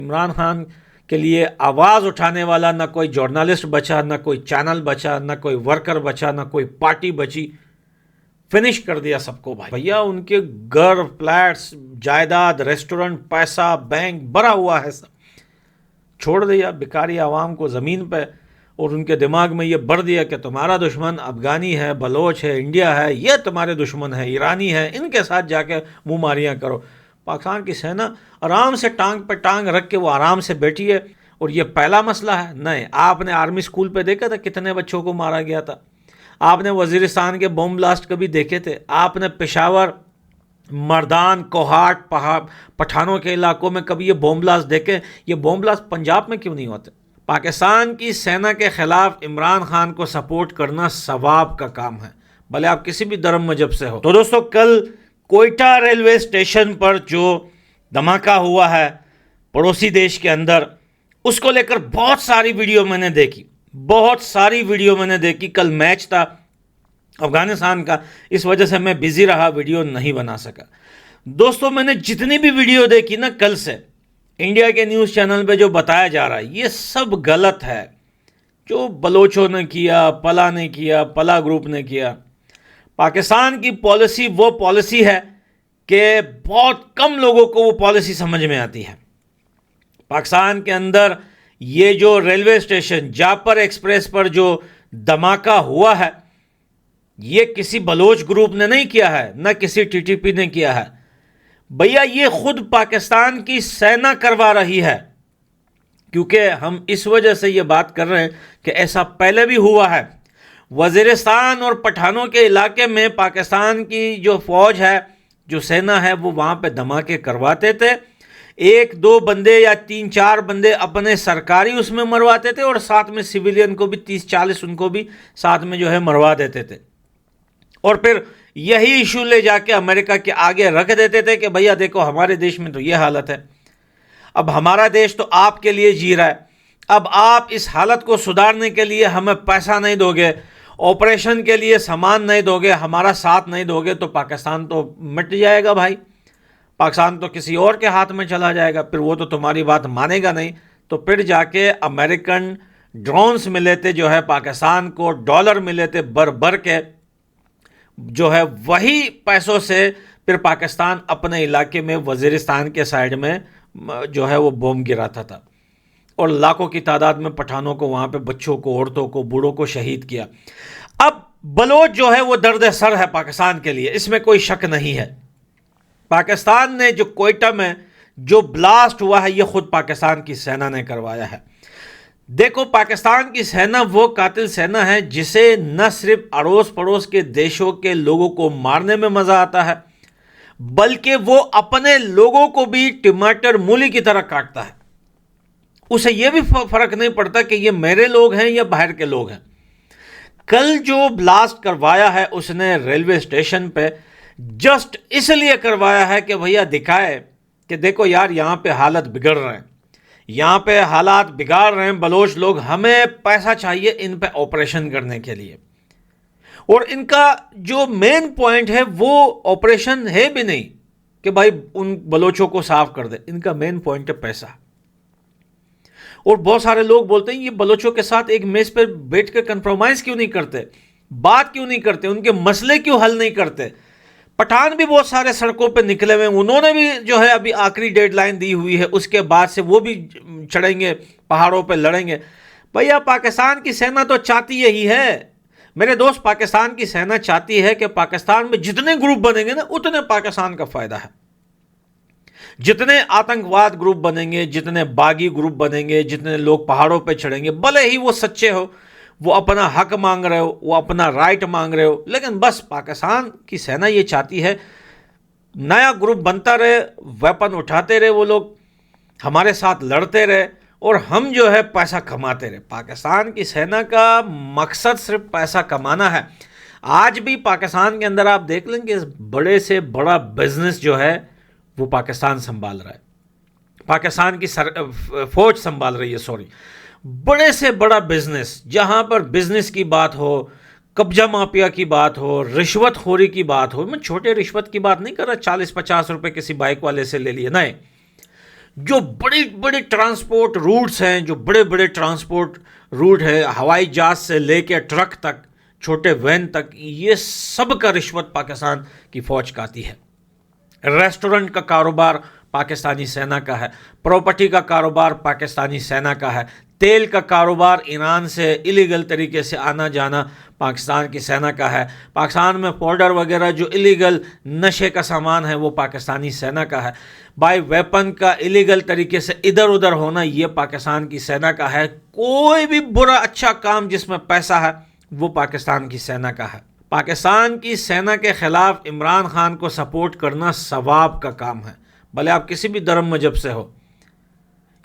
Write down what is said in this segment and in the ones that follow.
इमरान खान के लिए आवाज़ उठाने वाला ना कोई जर्नलिस्ट बचा, ना कोई चैनल बचा, ना कोई वर्कर बचा, ना कोई पार्टी बची। फिनिश कर दिया सबको भाई। भैया उनके घर, फ्लैट्स, जायदाद, रेस्टोरेंट, पैसा, बैंक भरा हुआ है, सब छोड़ दिया भिखारी आवाम को ज़मीन पे। और उनके दिमाग में ये भर दिया कि तुम्हारा दुश्मन अफगानी है, बलोच है, इंडिया है, ये तुम्हारे दुश्मन है, ईरानी है, इनके साथ जाके मुँह मारियाँ करो। पाकिस्तान की सेना आराम से टांग पे टांग रख के वो आराम से बैठी है। और ये पहला मसला है नहीं। आपने आर्मी स्कूल पे देखा था कितने बच्चों को मारा गया था? आपने वजीरिस्तान के बम ब्लास्ट कभी देखे थे? आपने पेशावर, मर्दान, कोहाट, पठानों के इलाकों में कभी ये बम ब्लास्ट देखे? ये बम ब्लास्ट पंजाब में क्यों नहीं होते? पाकिस्तान की सेना के खिलाफ इमरान खान को सपोर्ट करना सवाब का काम है, भले आप किसी भी धर्म मजहब से हो। तो दोस्तों, कल कोयटा रेलवे स्टेशन पर जो धमाका हुआ है पड़ोसी देश के अंदर, उसको लेकर बहुत सारी वीडियो मैंने देखी, बहुत सारी वीडियो मैंने देखी। कल मैच था अफगानिस्तान का, इस वजह से मैं बिजी रहा, वीडियो नहीं बना सका। दोस्तों, मैंने जितनी भी वीडियो देखी ना कल से, इंडिया के न्यूज़ चैनल पे जो बताया जा रहा है ये सब गलत है। जो बलोचों ने किया, पला ने किया, पला ग्रुप ने किया। पाकिस्तान की पॉलिसी वो पॉलिसी है कि बहुत कम लोगों को वो पॉलिसी समझ में आती है। पाकिस्तान के अंदर ये जो रेलवे स्टेशन जापर एक्सप्रेस पर जो धमाका हुआ है, ये किसी बलोच ग्रुप ने नहीं किया है, न किसी टीटीपी ने किया है। भैया ये खुद पाकिस्तान की सेना करवा रही है। क्योंकि हम इस वजह से ये बात कर रहे हैं कि ऐसा पहले भी हुआ है। वजीरिस्तान और पठानों के इलाके में पाकिस्तान की जो फौज है, जो सेना है, वो वहाँ पे धमाके करवाते थे। एक दो बंदे या 3-4 बंदे अपने सरकारी उसमें मरवाते थे और साथ में सिविलियन को भी 30-40 उनको भी साथ में जो है मरवा देते थे। और फिर यही इशू ले जाके अमेरिका के आगे रख देते थे कि भैया देखो हमारे देश में तो ये हालत है, अब हमारा देश तो आपके लिए जी रहा है, अब आप इस हालत को सुधारने के लिए हमें पैसा नहीं दोगे, ऑपरेशन के लिए सामान नहीं दोगे, हमारा साथ नहीं दोगे, तो पाकिस्तान तो मिट जाएगा भाई, पाकिस्तान तो किसी और के हाथ में चला जाएगा, फिर वो तो तुम्हारी बात मानेगा नहीं। तो फिर जाके अमेरिकन ड्रोन्स मिले थे जो है पाकिस्तान को, डॉलर मिले थे भर भर के, जो है वही पैसों से फिर पाकिस्तान अपने इलाके में वजीरिस्तान के साइड में जो है वो बम गिराता था और लाखों की तादाद में पठानों को, वहाँ पे बच्चों को, औरतों को, बूढ़ों को शहीद किया। अब बलोच जो है वो दर्द सर है पाकिस्तान के लिए, इसमें कोई शक नहीं है। पाकिस्तान ने जो कोयटा में जो ब्लास्ट हुआ है ये खुद पाकिस्तान की सेना ने करवाया है। देखो, पाकिस्तान की सेना वो कातिल सेना है जिसे न सिर्फ अड़ोस पड़ोस के देशों के लोगों को मारने में मजा आता है, बल्कि वो अपने लोगों को भी टमाटर मूली की तरह काटता है। उसे यह भी फर्क नहीं पड़ता कि ये मेरे लोग हैं या बाहर के लोग हैं। कल जो ब्लास्ट करवाया है उसने रेलवे स्टेशन पे, जस्ट इसलिए करवाया है कि भैया दिखाए कि देखो यार यहाँ पे हालत बिगड़ रहे हैं, यहाँ पे हालात बिगाड़ रहे हैं बलोच लोग, हमें पैसा चाहिए इन पे ऑपरेशन करने के लिए। और इनका जो मेन पॉइंट है वो ऑपरेशन है भी नहीं कि भाई उन बलोचों को साफ कर दे, इनका मेन पॉइंट है पैसा। और बहुत सारे लोग बोलते हैं ये बलोचों के साथ एक मेज पर बैठ कर कंप्रोमाइज क्यों नहीं करते, बात क्यों नहीं करते, उनके मसले क्यों हल नहीं करते। पठान भी बहुत सारे सड़कों पे निकले हुए, उन्होंने भी जो है अभी आखिरी डेडलाइन दी हुई है, उसके बाद से वो भी चढ़ेंगे पहाड़ों पे, लड़ेंगे। भैया पाकिस्तान की सेना तो चाहती यही है मेरे दोस्त, पाकिस्तान की सेना चाहती है कि पाकिस्तान में जितने ग्रुप बनेंगे ना उतने पाकिस्तान का फायदा है। जितने आतंकवाद ग्रुप बनेंगे, जितने बागी ग्रुप बनेंगे, जितने लोग पहाड़ों पे चढ़ेंगे, भले ही वो सच्चे हो, वो अपना हक मांग रहे हो, वो अपना राइट मांग रहे हो, लेकिन बस पाकिस्तान की सेना ये चाहती है नया ग्रुप बनता रहे, वेपन उठाते रहे वो लोग, हमारे साथ लड़ते रहे और हम जो है पैसा कमाते रहे। पाकिस्तान की सेना का मकसद सिर्फ पैसा कमाना है। आज भी पाकिस्तान के अंदर आप देख लेंगे बड़े से बड़ा बिजनेस जो है वो पाकिस्तान संभाल रहा है, पाकिस्तान की फौज संभाल रही है, सॉरी, बड़े से बड़ा बिजनेस। जहां पर बिजनेस की बात हो, कब्जा माफिया की बात हो, रिश्वतखोरी की बात हो, मैं छोटे रिश्वत की बात नहीं कर रहा, 40-50 रुपए किसी बाइक वाले से ले लिए, नहीं, जो बड़ी बड़ी ट्रांसपोर्ट रूट्स हैं, जो बड़े बड़े ट्रांसपोर्ट रूट है, हवाई जहाज से लेके ट्रक तक, छोटे वैन तक, ये सब का रिश्वत पाकिस्तान की फौज खाती है। रेस्टोरेंट का कारोबार पाकिस्तानी सेना का है, प्रॉपर्टी का कारोबार पाकिस्तानी सेना का है, तेल का कारोबार ईरान से इलीगल तरीके से आना जाना पाकिस्तान की सेना का है, पाकिस्तान में पाउडर वगैरह जो इलीगल नशे का सामान है वो पाकिस्तानी सेना का है, बाय वेपन का इलीगल तरीके से इधर उधर होना ये पाकिस्तान की सेना का है। कोई भी बुरा अच्छा काम जिसमें पैसा है वो पाकिस्तान की सेना का है। पाकिस्तान की सेना के खिलाफ इमरान खान को सपोर्ट करना सवाब का काम है, भले आप किसी भी धर्म मजहब से हो,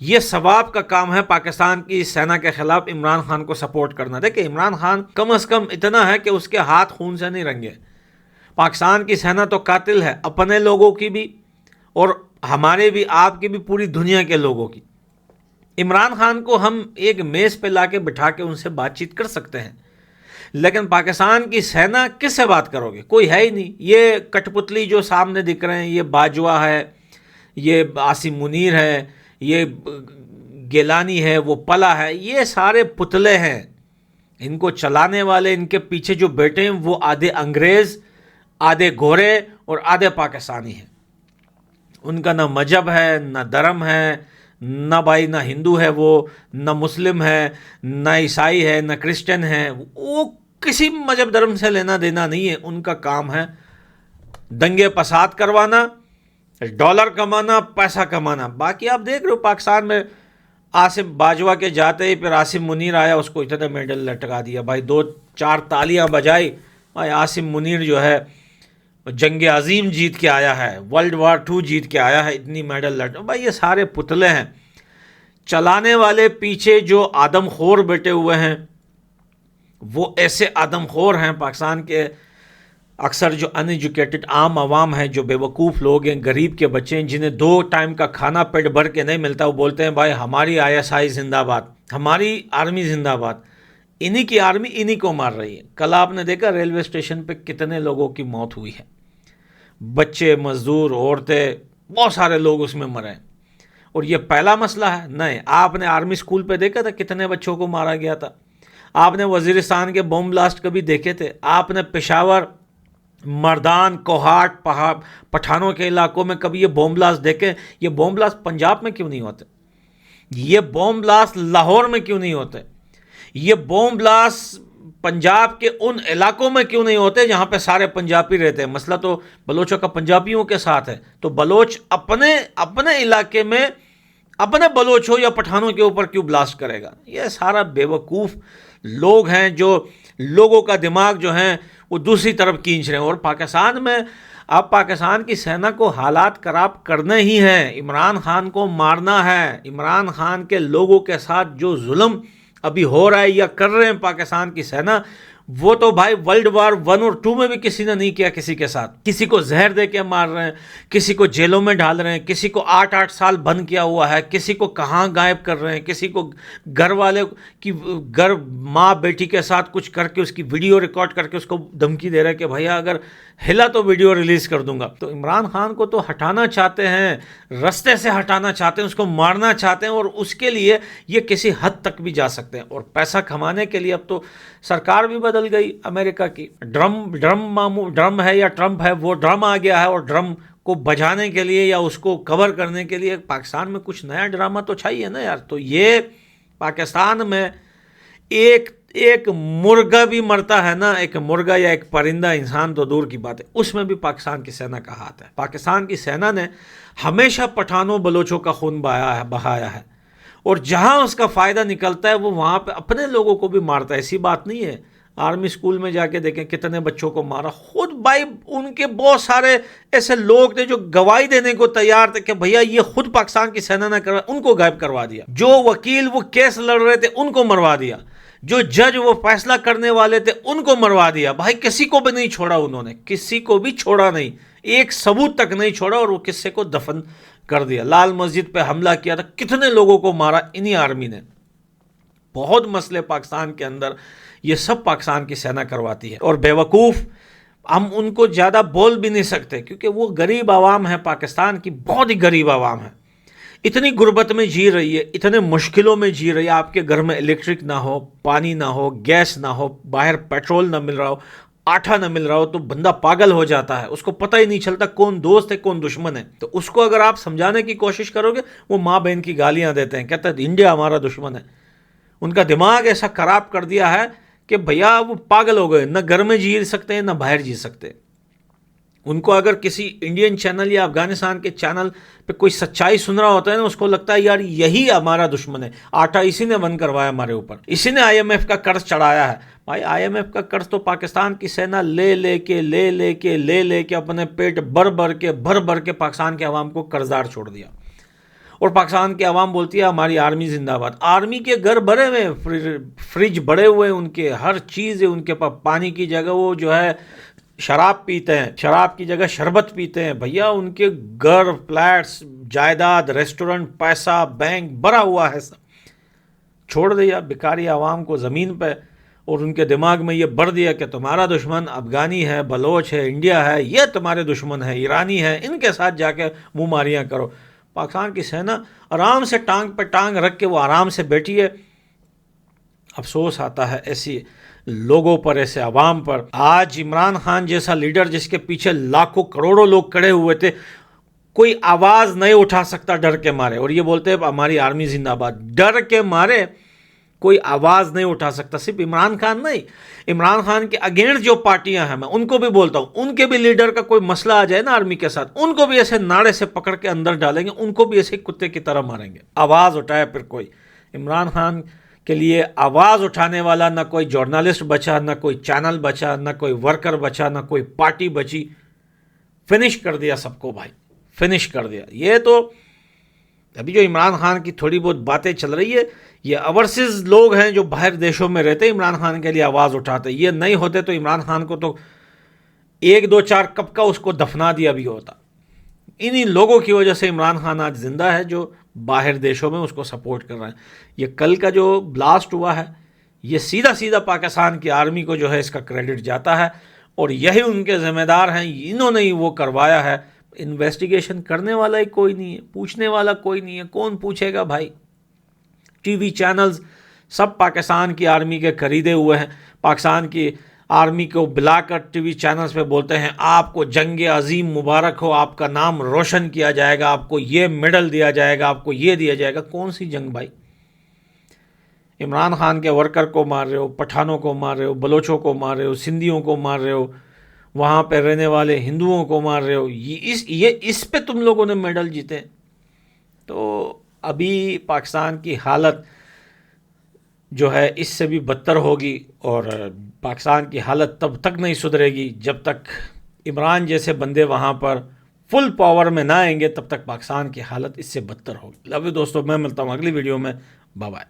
ये सवाब का काम है पाकिस्तान की सेना के खिलाफ इमरान खान को सपोर्ट करना। देखिए, इमरान खान कम से कम इतना है कि उसके हाथ खून से नहीं रंगे। पाकिस्तान की सेना तो कातिल है, अपने लोगों की भी और हमारे भी, आपकी भी, पूरी दुनिया के लोगों की। इमरान खान को हम एक मेज़ पे लाके बिठा के उनसे बातचीत कर सकते हैं, लेकिन पाकिस्तान की सेना किससे बात करोगे? कोई है ही नहीं। ये कठपुतली जो सामने दिख रहे हैं, ये बाजवा है, ये आसिम मुनीर है, ये गिलानी है, वो पला है, ये सारे पुतले हैं। इनको चलाने वाले, इनके पीछे जो बैठे हैं वो आधे अंग्रेज़, आधे गोरे और आधे पाकिस्तानी हैं। उनका ना मजहब है, ना धर्म है, ना भाई ना हिंदू है वो, ना मुस्लिम है, ना ईसाई है, ना क्रिश्चियन है, वो किसी मजहब धर्म से लेना देना नहीं है। उनका काम है दंगे फसाद करवाना, डॉलर कमाना, पैसा कमाना। बाकी आप देख रहे हो पाकिस्तान में आसिम बाजवा के जाते ही फिर आसिम मुनीर आया, उसको इतना मेडल लटका दिया भाई, 2-4 तालियां बजाई भाई। आसिम मुनीर जो है जंग अजीम जीत के आया है, वर्ल्ड वार 2 जीत के आया है, इतनी मेडल लट भाई। ये सारे पुतले हैं। चलाने वाले पीछे जो आदमखोर बैठे हुए हैं वो ऐसे आदमखोर हैं पाकिस्तान के। अक्सर जो अनएजुकेटेड आम आवाम है, जो बेवकूफ़ लोग हैं, गरीब के बच्चे हैं, जिन्हें 2 टाइम का खाना पेट भर के नहीं मिलता, वो बोलते हैं भाई हमारी ISI जिंदाबाद, हमारी आर्मी जिंदाबाद। इन्हीं की आर्मी इन्हीं को मार रही है। कल आपने देखा रेलवे स्टेशन पे कितने लोगों की मौत हुई है, बच्चे, मजदूर, औरतें, बहुत सारे लोग उसमें मरे हैं। और ये पहला मसला है? नहीं। आपने आर्मी स्कूल पे देखा था कितने बच्चों को मारा गया था? आपने वजीरिस्तान के बम ब्लास्ट कभी देखे थे? आपने पेशावर, मर्दान, कोहाट, पठानों के इलाकों में कभी ये बम ब्लास्ट देखे? ये बम ब्लास्ट पंजाब में क्यों नहीं होते? ये बम ब्लास्ट लाहौर में क्यों नहीं होते? ये बम ब्लास्ट पंजाब के उन इलाकों में क्यों नहीं होते जहां पे सारे पंजाबी रहते हैं? मसला तो बलोचों का पंजाबियों के साथ है, तो बलोच अपने इलाके में अपने बलोचों या पठानों के ऊपर क्यों ब्लास्ट करेगा? ये सारा बेवकूफ़ लोग हैं जो लोगों का दिमाग जो है वो दूसरी तरफ खींच रहे हैं। और पाकिस्तान में अब पाकिस्तान की सेना को हालात खराब करने ही हैं, इमरान खान को मारना है। इमरान खान के लोगों के साथ जो जुल्म अभी हो रहा है या कर रहे हैं पाकिस्तान की सेना, वो तो भाई वर्ल्ड वार 1 और 2 में भी किसी ने नहीं किया किसी के साथ। किसी को जहर दे के मार रहे हैं, किसी को जेलों में डाल रहे हैं, किसी को 8-8 साल बंद किया हुआ है, किसी को कहाँ गायब कर रहे हैं, किसी को घर वाले की घर माँ बेटी के साथ कुछ करके उसकी वीडियो रिकॉर्ड करके उसको धमकी दे रहे हैं कि भैया अगर हिला तो वीडियो रिलीज़ कर दूंगा। तो इमरान खान को तो हटाना चाहते हैं, रास्ते से हटाना चाहते हैं, उसको मारना चाहते हैं, और उसके लिए ये किसी हद तक भी जा सकते हैं। और पैसा कमाने के लिए अब तो सरकार भी बदल गई अमेरिका की। ड्रम है या ट्रम्प है, वो ड्रम आ गया है, और ड्रम को बजाने के लिए या उसको कवर करने के लिए पाकिस्तान में कुछ नया ड्रामा तो चाहिए ना यार। तो ये पाकिस्तान में एक मुर्गा भी मरता है ना, एक मुर्गा या एक परिंदा, इंसान तो दूर की बात है, उसमें भी पाकिस्तान की सेना का हाथ है। पाकिस्तान की सेना ने हमेशा पठानों बलोचों का खून बहाया है, और जहां उसका फ़ायदा निकलता है वो वहां पे अपने लोगों को भी मारता है। ऐसी बात नहीं है। आर्मी स्कूल में जाके देखें कितने बच्चों को मारा। खुद भाई उनके बहुत सारे ऐसे लोग थे जो गवाही देने को तैयार थे कि भैया ये खुद पाकिस्तान की सेना ने करवा, उनको गायब करवा दिया। जो वकील वो केस लड़ रहे थे उनको मरवा दिया। जो जज वो फैसला करने वाले थे उनको मरवा दिया। भाई किसी को भी नहीं छोड़ा उन्होंने, किसी को भी छोड़ा नहीं, एक सबूत तक नहीं छोड़ा, और वो किस्से को दफन कर दिया। लाल मस्जिद पे हमला किया था, कितने लोगों को मारा इन्हीं आर्मी ने। बहुत मसले पाकिस्तान के अंदर, ये सब पाकिस्तान की सेना करवाती है। और बेवकूफ़ हम उनको ज़्यादा बोल भी नहीं सकते क्योंकि वो गरीब आवाम है, पाकिस्तान की बहुत ही गरीब आवाम है। इतनी गुर्बत में जी रही है, इतने मुश्किलों में जी रही है, आपके घर में इलेक्ट्रिक ना हो, पानी ना हो, गैस ना हो, बाहर पेट्रोल ना मिल रहा हो, आटा ना मिल रहा हो, तो बंदा पागल हो जाता है। उसको पता ही नहीं चलता कौन दोस्त है कौन दुश्मन है। तो उसको अगर आप समझाने की कोशिश करोगे, वो माँ बहन की गालियां देते हैं, कहते हैं इंडिया हमारा दुश्मन है। उनका दिमाग ऐसा खराब कर दिया है कि भैया वो पागल हो गए, न घर में जी सकते हैं न बाहर जी सकते। उनको अगर किसी इंडियन चैनल या अफगानिस्तान के चैनल पे कोई सच्चाई सुन रहा होता है ना, उसको लगता है यार यही हमारा दुश्मन है, आटा इसी ने बंद करवाया हमारे ऊपर, इसी ने आईएमएफ का कर्ज चढ़ाया है। भाई आईएमएफ का कर्ज तो पाकिस्तान की सेना ले के अपने पेट भर भर के पाकिस्तान के अवाम को कर्जदार छोड़ दिया। और पाकिस्तान की आवाम बोलती है हमारी आर्मी जिंदाबाद। आर्मी के घर भरे हुए, फ्रिज भरे हुए, उनके हर चीज़ है उनके पास। पानी की जगह वो जो है शराब पीते हैं, शराब की जगह शरबत पीते हैं। भैया उनके घर, फ्लैट्स, जायदाद, रेस्टोरेंट, पैसा, बैंक भरा हुआ है। सब छोड़ दिया बेकारी आवाम को ज़मीन पे, और उनके दिमाग में ये भर दिया कि तुम्हारा दुश्मन अफगानी है, बलोच है, इंडिया है, ये तुम्हारे दुश्मन है, ईरानी है, इनके साथ जाके मुँह मारियाँ करो। पाकिस्तान की सेना आराम से टांग पे टांग रख के वो आराम से बैठी है। अफसोस आता है ऐसी लोगों पर, ऐसे अवाम पर। आज इमरान खान जैसा लीडर जिसके पीछे लाखों करोड़ों लोग खड़े हुए थे, कोई आवाज़ नहीं उठा सकता डर के मारे, और ये बोलते हैं हमारी आर्मी जिंदाबाद। डर के मारे कोई आवाज़ नहीं उठा सकता। सिर्फ इमरान खान नहीं, इमरान खान के अगेंस्ट जो पार्टियां हैं, मैं उनको भी बोलता हूं, उनके भी लीडर का कोई मसला आ जाए ना आर्मी के साथ, उनको भी ऐसे नाड़े से पकड़ के अंदर डालेंगे, उनको भी ऐसे कुत्ते की तरह मारेंगे। आवाज़ उठाए फिर कोई। इमरान खान के लिए आवाज़ उठाने वाला ना कोई जर्नलिस्ट बचा, ना कोई चैनल बचा, ना कोई वर्कर बचा, ना कोई पार्टी बची। फिनिश कर दिया सबको भाई, फिनिश कर दिया। ये तो अभी जो इमरान खान की थोड़ी बहुत बातें चल रही है, ये ओवरसीज लोग हैं जो बाहर देशों में रहते, इमरान खान के लिए आवाज़ उठाते। ये नहीं होते तो इमरान खान को तो 1, 2, 4 कब का उसको दफना दिया भी होता। इन्हीं लोगों की वजह से इमरान खान आज जिंदा है, जो बाहर देशों में उसको सपोर्ट कर रहे हैं। ये कल का जो ब्लास्ट हुआ है, ये सीधा सीधा पाकिस्तान की आर्मी को जो है इसका क्रेडिट जाता है, और यही उनके ज़िम्मेदार हैं, इन्होंने ही वो करवाया है। इन्वेस्टिगेशन करने वाला ही कोई नहीं है, पूछने वाला कोई नहीं है। कौन पूछेगा भाई? टीवी चैनल्स सब पाकिस्तान की आर्मी के खरीदे हुए हैं। पाकिस्तान की आर्मी को बुलाकर टीवी चैनल्स पे बोलते हैं आपको जंग अजीम मुबारक हो, आपका नाम रोशन किया जाएगा, आपको ये मेडल दिया जाएगा, आपको ये दिया जाएगा। कौन सी जंग भाई? इमरान खान के वर्कर को मार रहे हो, पठानों को मार रहे हो, बलोचों को मार रहे हो, सिंधियों को मार रहे हो, वहाँ पे रहने वाले हिंदुओं को मार रहे हो। इस पे तुम लोगों ने मेडल जीते। तो अभी पाकिस्तान की हालत जो है इससे भी बदतर होगी, और पाकिस्तान की हालत तब तक नहीं सुधरेगी जब तक इमरान जैसे बंदे वहाँ पर फुल पावर में ना आएंगे। तब तक पाकिस्तान की हालत इससे बदतर होगी। लव यू दोस्तों, मैं मिलता हूँ अगली वीडियो में। Bye bye.